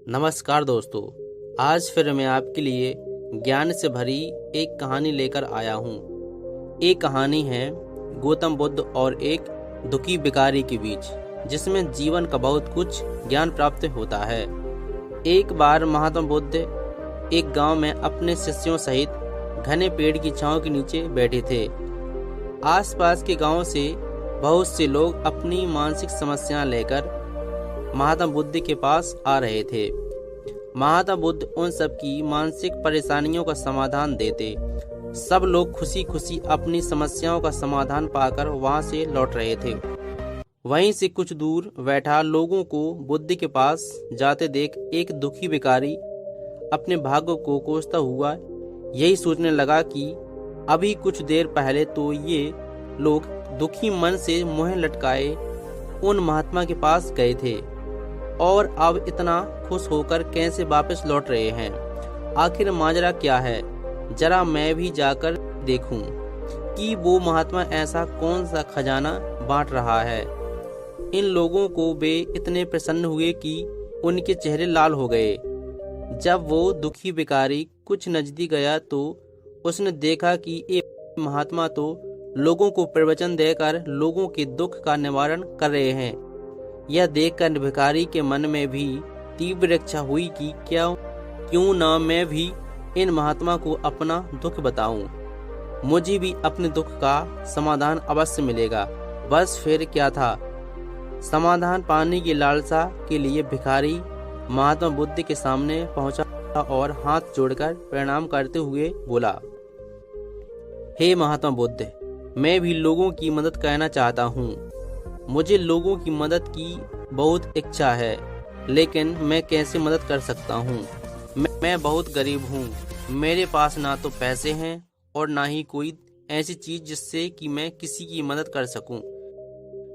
नमस्कार दोस्तों, आज फिर मैं आपके लिए ज्ञान से भरी एक कहानी लेकर आया हूँ। एक कहानी है गौतम बुद्ध और एक दुखी भिखारी के बीच, जिसमें जीवन का बहुत कुछ ज्ञान प्राप्त होता है। एक बार महात्मा बुद्ध एक गांव में अपने शिष्यों सहित घने पेड़ की छांव के नीचे बैठे थे। आसपास के गांव से बहुत से लोग अपनी मानसिक समस्याएं लेकर महात्मा बुद्ध के पास आ रहे थे। महात्मा बुद्ध उन सब की मानसिक परेशानियों का समाधान देते। सब लोग खुशी खुशी अपनी समस्याओं का समाधान पाकर वहां से लौट रहे थे। वहीं से कुछ दूर बैठा लोगों को बुद्ध के पास जाते देख एक दुखी भिखारी अपने भाग्य को कोसता हुआ यही सोचने लगा कि अभी कुछ देर पहले तो ये लोग दुखी मन से मुंह लटकाए उन महात्मा के पास गए थे और अब इतना खुश होकर कैसे वापस लौट रहे हैं। आखिर माजरा क्या है? जरा मैं भी जाकर देखूं कि वो महात्मा ऐसा कौन सा खजाना बांट रहा है। इन लोगों को वे इतने प्रसन्न हुए कि उनके चेहरे लाल हो गए। जब वो दुखी भिखारी कुछ नजदीक गया तो उसने देखा कि ये महात्मा तो लोगों को प्रवचन देकर लोगों के दुख का निवारण कर रहे हैं। यह देखकर भिखारी के मन में भी तीव्र इच्छा हुई कि क्यों ना मैं भी इन महात्मा को अपना दुख बताऊं। मुझे भी अपने दुख का समाधान अवश्य मिलेगा। बस फिर क्या था, समाधान पाने की लालसा के लिए भिखारी महात्मा बुद्ध के सामने पहुंचा और हाथ जोड़कर प्रणाम करते हुए बोला, हे महात्मा बुद्ध, मैं भी लोगों की मदद करना चाहता हूँ। मुझे लोगों की मदद की बहुत इच्छा है, लेकिन मैं कैसे मदद कर सकता हूँ? मैं बहुत गरीब हूँ। मेरे पास ना तो पैसे हैं और ना ही कोई ऐसी चीज जिससे कि मैं किसी की मदद कर सकूं।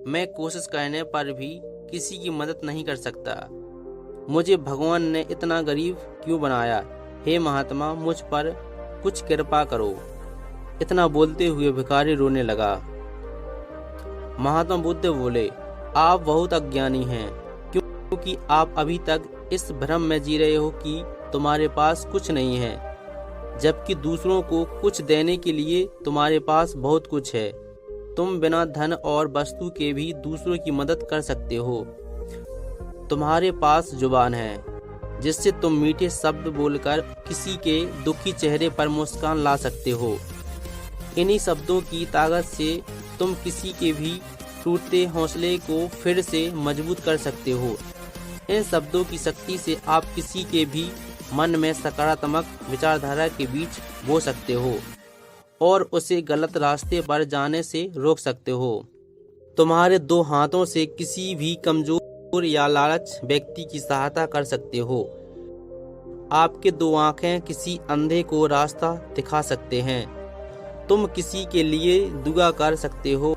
मैं कोशिश करने पर भी किसी की मदद नहीं कर सकता। मुझे भगवान ने इतना गरीब क्यों बनाया? हे महात्मा, मुझ पर कुछ कृपा करो। इतना बोलते हुए भिखारी रोने लगा। महात्मा बुद्ध बोले, आप बहुत अज्ञानी हैं, क्योंकि आप अभी तक इस भ्रम में जी रहे हो कि तुम्हारे पास कुछ नहीं है, जबकि दूसरों को कुछ देने के लिए तुम्हारे पास बहुत कुछ है। तुम बिना धन और वस्तु के भी दूसरों की मदद कर सकते हो। तुम्हारे पास जुबान है, जिससे तुम मीठे शब्द बोलकर किसी के दुखी चेहरे पर मुस्कान ला सकते हो। इन्हीं शब्दों की ताकत से तुम किसी के भी टूटते हौसले को फिर से मजबूत कर सकते हो। इन शब्दों की शक्ति से आप किसी के भी मन में सकारात्मक विचारधारा के बीच बो सकते हो और उसे गलत रास्ते पर जाने से रोक सकते हो। तुम्हारे दो हाथों से किसी भी कमजोर या लालच व्यक्ति की सहायता कर सकते हो। आपके दो आंखें किसी अंधे को रास्ता दिखा सकते हैं। तुम किसी के लिए दुआ कर सकते हो।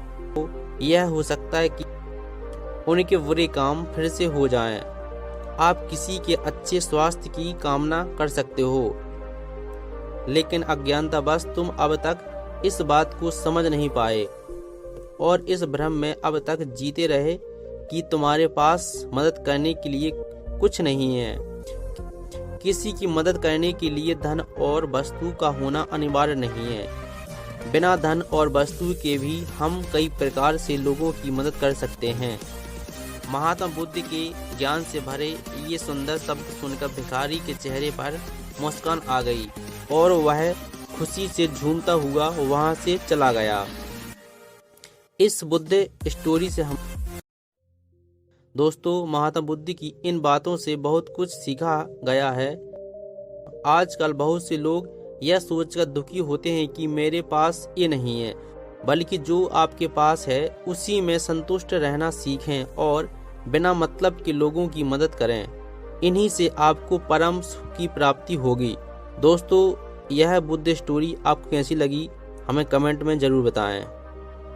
यह हो सकता है कि उनके बुरे काम फिर से हो जाएं। आप किसी के अच्छे स्वास्थ्य की कामना कर सकते हो, लेकिन अज्ञानतावश तुम अब तक इस बात को समझ नहीं पाए और इस भ्रम में अब तक जीते रहे कि तुम्हारे पास मदद करने के लिए कुछ नहीं है। किसी की मदद करने के लिए धन और वस्तु का होना अनिवार्य नहीं है। बिना धन और वस्तु के भी हम कई प्रकार से लोगों की मदद कर सकते हैं। महात्मा बुद्ध के ज्ञान से भरे ये सुंदर शब्द सुनकर भिखारी के चेहरे पर मुस्कान आ गई और वह खुशी से झूमता हुआ वहां से चला गया। इस बुद्ध स्टोरी से हम दोस्तों महात्मा बुद्ध की इन बातों से बहुत कुछ सीखा गया है। आजकल बहुत से लोग यह सोचकर दुखी होते हैं कि मेरे पास ये नहीं है, बल्कि जो आपके पास है उसी में संतुष्ट रहना सीखें और बिना मतलब के लोगों की मदद करें। इन्हीं से आपको परम सुख की प्राप्ति होगी। दोस्तों, यह बुद्ध स्टोरी आपको कैसी लगी हमें कमेंट में जरूर बताएं।